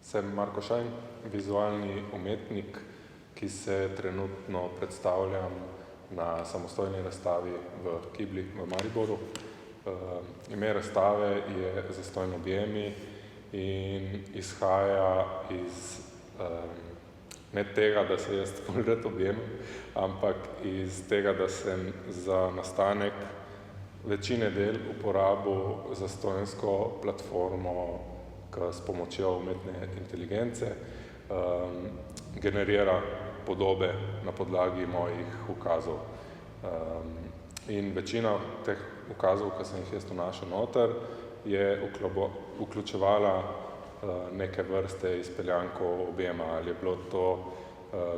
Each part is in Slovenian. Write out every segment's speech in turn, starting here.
Sem Marko Šajn, vizualni umetnik, ki se trenutno predstavljam na samostojni razstavi v Kibli v Mariboru. Ime razstave je Zastonj objemi in izhaja iz ne tega, da se jaz ful rad objemam, ampak iz tega, da sem za nastanek večine del uporabil zastonjsko platformo, ki s pomočjo umetne inteligence generira podobe na podlagi mojih ukazov. In večina teh ukazov, ki sem jih jaz vnašal noter, je vključevala neke vrste izpeljanko objema, ali je bilo to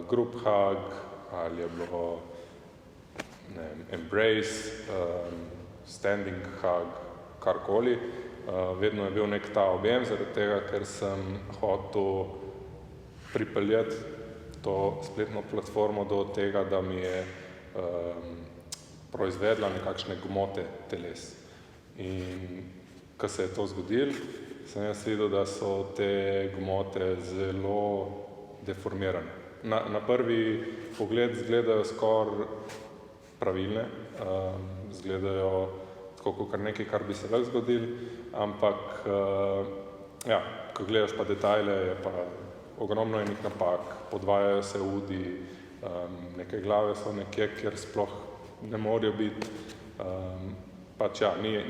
group hug, ali je bilo embrace, standing hug, karkoli. Vedno je bil nek ta objem, zaradi tega, ker sem hotel pripeljati to spletno platformo do tega, da mi je proizvedla nekakšne gmote teles. In ko se je to zgodilo, sem jaz videl, da so te gmote zelo deformirane. Na prvi pogled izgledajo skoraj pravilne, izgledajo tako kakor nekaj, kar bi se lahko zgodilo, ampak ko gledaš pa detajle, je pa ogromno enih napak, podvajajo se udi, neke glave so nekje, kjer sploh ne morajo biti,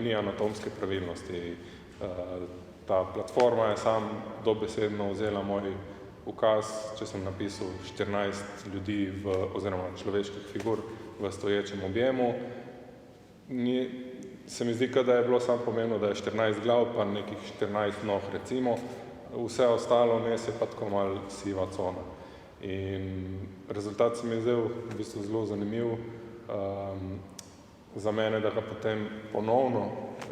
ni anatomske pravilnosti. Ta platforma je sam dobesedno vzela moj ukaz, če sem napisal 14 ljudi oziroma človeških figur v stoječem objemu. Se mi zdi, da je bilo samo pomembno, da je 14 glav, pa nekih 14 noh recimo, vse ostalo vmes je pa tako malo siva cona. In rezultat se mi je zdel v bistvu zelo zanimiv za mene, da ga potem ponovno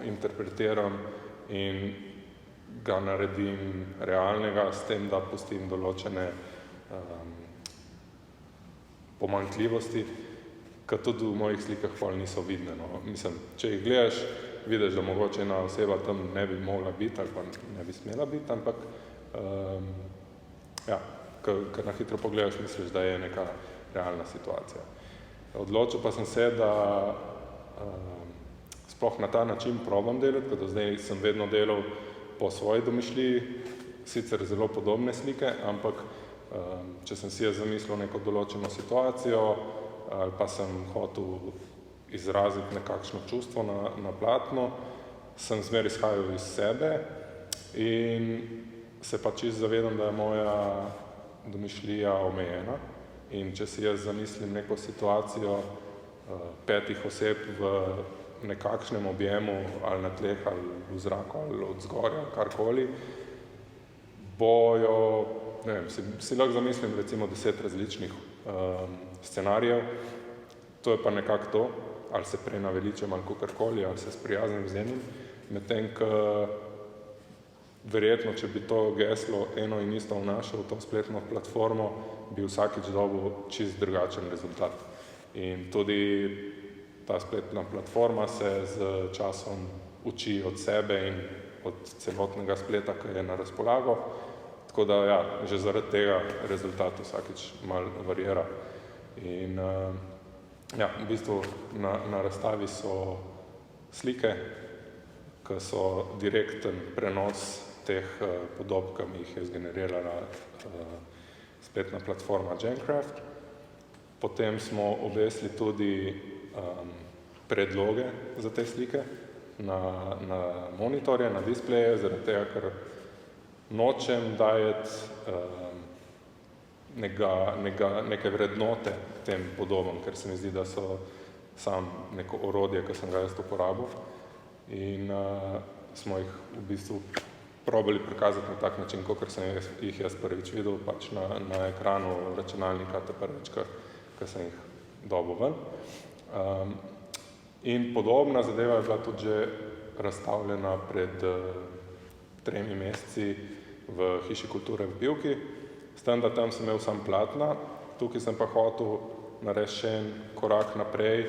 interpretiram in ga naredim realnega, s tem, da pustim določene pomanjkljivosti, ki tudi v mojih slikah pol niso vidne. Mislim, če jih gledaš, vidiš, da mogoče ena oseba tam ne bi mogla biti ali pa ne bi smela biti, ampak ko na hitro pogledaš, misliš, da je neka realna situacija. Odločil pa sem se, da sploh na ta način probam delati, ker do zdaj sem vedno delal po svoji domišljiji, sicer zelo podobne slike, ampak če sem si jaz zamislil neko določeno situacijo ali pa sem hotel izraziti nekakšno čustvo na platno, sem zmeraj izhajal iz sebe in se pa čisto zavedam, da je moja domišljija omejena. In če si jaz zamislim neko situacijo 5 oseb v nekakšnem objemu, ali na tleh, ali v zraku, ali od zgorja, karkoli, bojo, ne vem, si lahko zamislim recimo 10 različnih scenarijev, to je pa nekako to, ali se prenaveličam ali kakorkoli, ali se sprijaznim z enim, medtem ko verjetno, če bi to geslo eno in isto vnašal v to spletno platformo, bi vsakič dobil čisto drugačen rezultat. In tudi ta spletna platforma se z časom uči od sebe in od celotnega spleta, ki je na razpolago, tako da že zaradi tega rezultat vsakič malo variira. In v bistvu na razstavi so slike, ki so direkten prenos teh podob, ki mi jih je zgenerirala spletna platforma Gencraft. Potem smo obesili tudi predloge za te slike na monitorje, na displeje, zaradi tega, ker nočem dajati neke vrednote tem podobam, ker se mi zdi, da so samo neko orodje, ki sem ga jaz uporabil. In smo jih v bistvu probali prikazati na tak način, kakor sem jih jaz prvič videl, pač na ekranu računalnika, prvič, ko sem jih dobil ven. In podobna zadeva je bila tudi že razstavljena pred 3 meseci v Hiši kulture v Pivki, s tem, da tam sem imel samo platna, tukaj sem pa hotel narediti še en korak naprej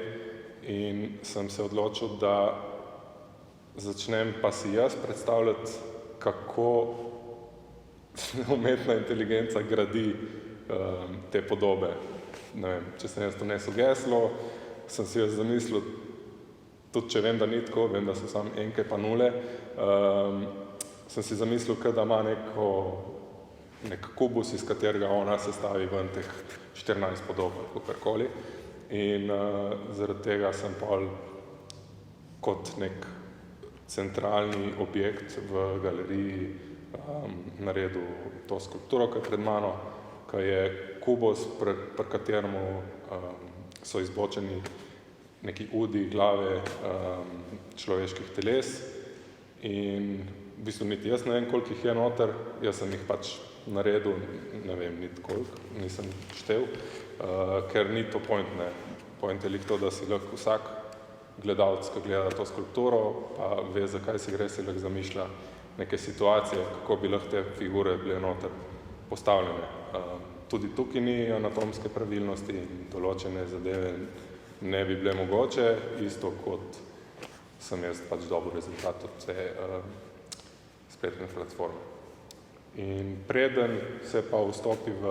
in sem se odločil, da začnem pa si jaz predstavljati, kako umetna inteligenca gradi te podobe. Ne vem, če sem jaz to nesel geslo, sem si jaz zamislil, tudi če vem, da ni tako, vem, da so samo enke pa nule, sem si zamislil, da ima nek kubus, iz katerega ona sestavi ven teh 14 podob ali kakorkoli. In zaradi tega sem pol kot nek centralni objekt v galeriji naredil to skulpturo, ki je pred mano, ki je kubus, pri kateremu so izbočeni neki udi glave človeških teles in v bistvu niti jaz ne vem, koliko jih je noter, jaz sem jih pač naredil, ne vem niti koliko, nisem štel, ker ni to point, ne. Point je to, da si lahko vsak gledalec, ki gleda to skulpturo, pa ve, zakaj si gre, si lahko zamišlja neke situacije, kako bi lahko te figure bile noter postavljene. Tudi tukaj ni anatomske pravilnosti in določene zadeve ne bi bile mogoče, isto kot sem jaz pač dobil rezultat od te spletne platforme. In preden se pa vstopi v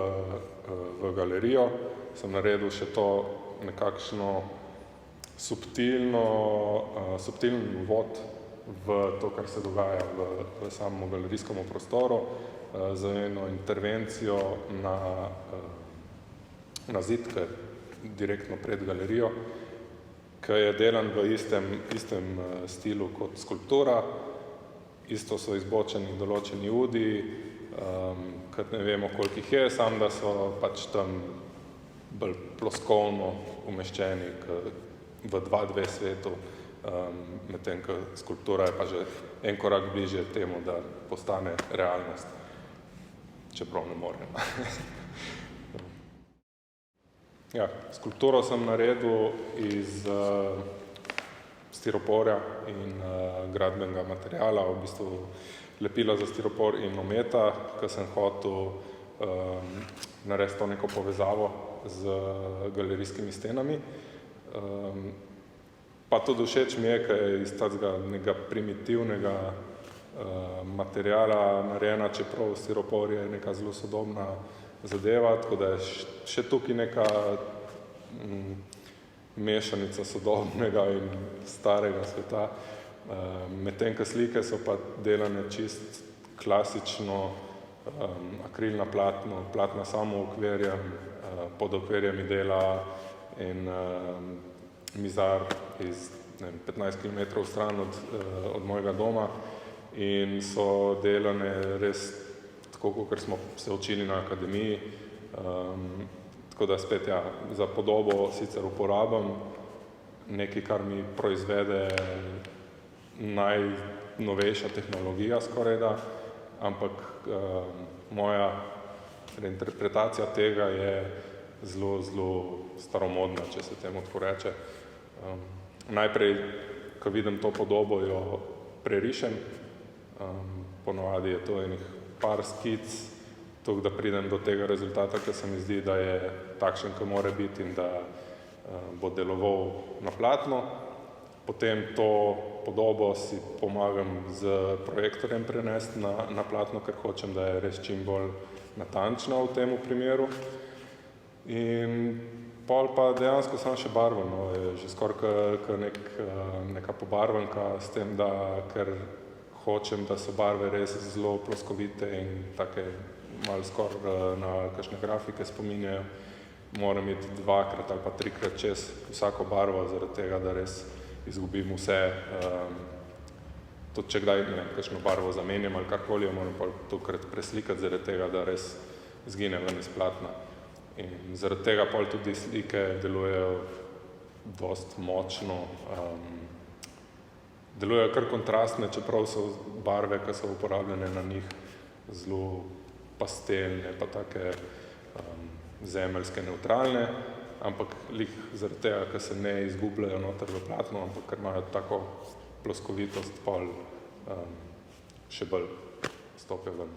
galerijo, sem naredil še to nekakšno subtilen uvod v to, kar se dogaja v samem galerijskem prostoru, za eno intervencijo na zid, ki je direktno pred galerijo, ki je delan v istem stilu kot skulptura. Isto so izbočeni določeni udi, ker ne vemo, koliko jih je, samo da so pač tam bolj ploskovno umeščeni v 2D svetu, medtem ko skulptura je pa že en korak bližje temu, da postane realnost, čeprav ne more. Ja, skulpturo sem naredil iz stiroporja in gradbenega materiala, v bistvu lepila za stiropor in ometa, ker sem hotel narediti to neko povezavo z galerijskimi stenami. Pa tudi všeč mi je, ker je iz takega primitivnega materiala narejena, čeprav stiropor je neka zelo sodobna zadeva, tako da je še tukaj neka mešanica sodobnega in starega sveta. Medtem ko slike so pa delane čist klasično, akrilna platna samo okvirjem, pod okvirjem dela in mizar iz 15 km stran od mojega doma in so delane res tako, kot smo se učili na akademiji. Tako da spet, ja, za podobo sicer uporabim nekaj, kar mi proizvede najnovejša tehnologija skorajda, ampak moja reinterpretacija tega je zelo staromodna, če se temu tako reče. Najprej, ko vidim to podobo, jo prerišem. Ponavadi je to enih par skic, tako da pridem do tega rezultata, ki se mi zdi, da je takšen, ki mora biti in da bo deloval na platno. Potem to podobo si pomagam z projektorjem prenesti na platno, ker hočem, da je res čim bolj natančna v tem primeru. In pol pa dejansko sem še barven, je že skoraj neka pobarvanka s tem, da ker hočem, da so barve res zelo ploskovite in take malo skoraj na kakšne grafike spominjajo. Moram iti 2-krat ali pa 3-krat čez vsako barvo, zaradi tega, da res izgubim vse. Tudi če kdaj, ne vem, kakšno barvo zamenjam ali karkoli, jo moram pa tokrat preslikati, zaradi tega, da res izgine ven iz platna. In zaradi tega pol tudi slike delujejo dosti močno, delujejo kar kontrastne, čeprav so barve, ki so uporabljene na njih, zelo pastelne, pa take zemeljske, nevtralne, ampak lih zaradi tega, ker se ne izgubljajo noter v platno, ampak ker imajo tako ploskovitost, pol še bolj stopijo ven.